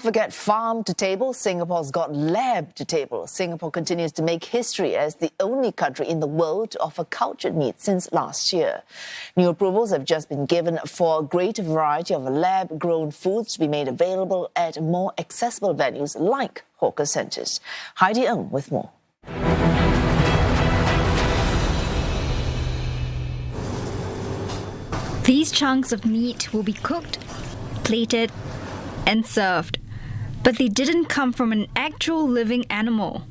Forget farm to table, Singapore's got lab to table. Singapore continues to make history as the only country in the world to offer cultured meat since last year. New approvals have just been given for a greater variety of lab-grown foods to be made available at more accessible venues like hawker centres. Heidi Ng with more. These chunks of meat will be cooked, plated, and served. But they didn't come from an actual living animal.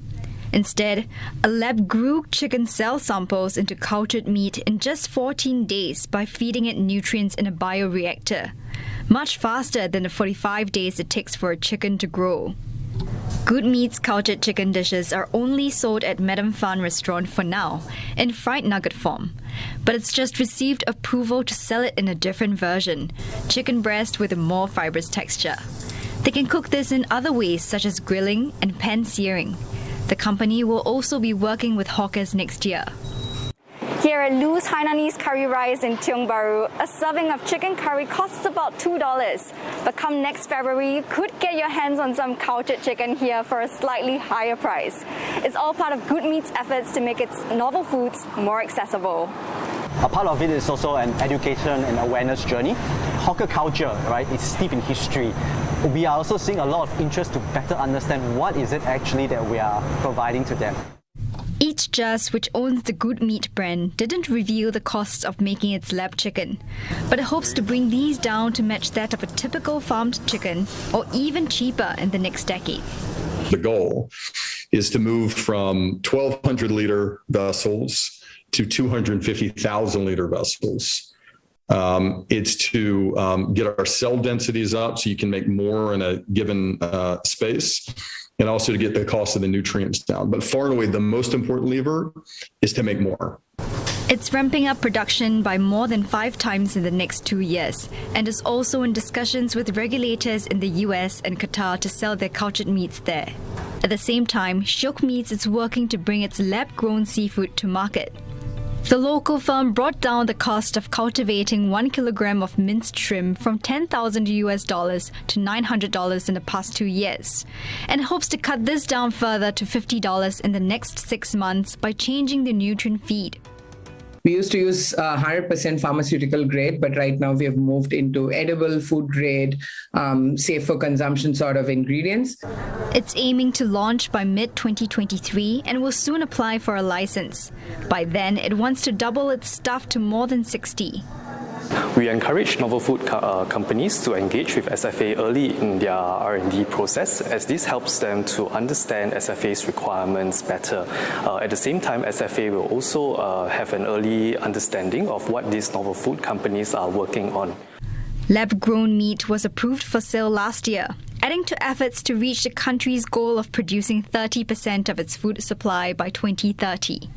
Instead, a lab grew chicken cell samples into cultured meat in just 14 days by feeding it nutrients in a bioreactor, much faster than the 45 days it takes for a chicken to grow. Good Meat's cultured chicken dishes are only sold at Madam Phan restaurant for now, in fried nugget form. But it's just received approval to sell it in a different version, chicken breast with a more fibrous texture. They can cook this in other ways such as grilling and pan-searing. The company will also be working with hawkers next year. Here at Lou's Hainanese Curry Rice in Tiong Bahru, a serving of chicken curry costs about $2. But come next February, you could get your hands on some cultured chicken here for a slightly higher price. It's all part of Good Meat's efforts to make its novel foods more accessible. A part of it is also an education and awareness journey. Hawker culture, right, is steep in history. We are also seeing a lot of interest to better understand what is it actually that we are providing to them. Eats Just, which owns the Good Meat brand, didn't reveal the costs of making its lab chicken, but it hopes to bring these down to match that of a typical farmed chicken, or even cheaper in the next decade. The goal is to move from 1,200-liter vessels to 250,000-liter vessels. It's to get our cell densities up so you can make more in a given space, and also to get the cost of the nutrients down. But far and away, the most important lever is to make more. It's ramping up production by more than 5 times in the next 2 years, and is also in discussions with regulators in the US and Qatar to sell their cultured meats there. At the same time, Shiok Meats is working to bring its lab-grown seafood to market. The local firm brought down the cost of cultivating 1 kilogram of minced shrimp from $10,000 to $900 in the past 2 years, and hopes to cut this down further to $50 in the next 6 months by changing the nutrient feed. We used to use 100% pharmaceutical grade, but right now we have moved into edible food grade, safe for consumption sort of ingredients. It's aiming to launch by mid-2023 and will soon apply for a license. By then, it wants to double its staff to more than 60. We encourage novel food companies to engage with SFA early in their R&D process, as this helps them to understand SFA's requirements better. At the same time, SFA will also have an early understanding of what these novel food companies are working on. Lab-grown meat was approved for sale last year, adding to efforts to reach the country's goal of producing 30% of its food supply by 2030.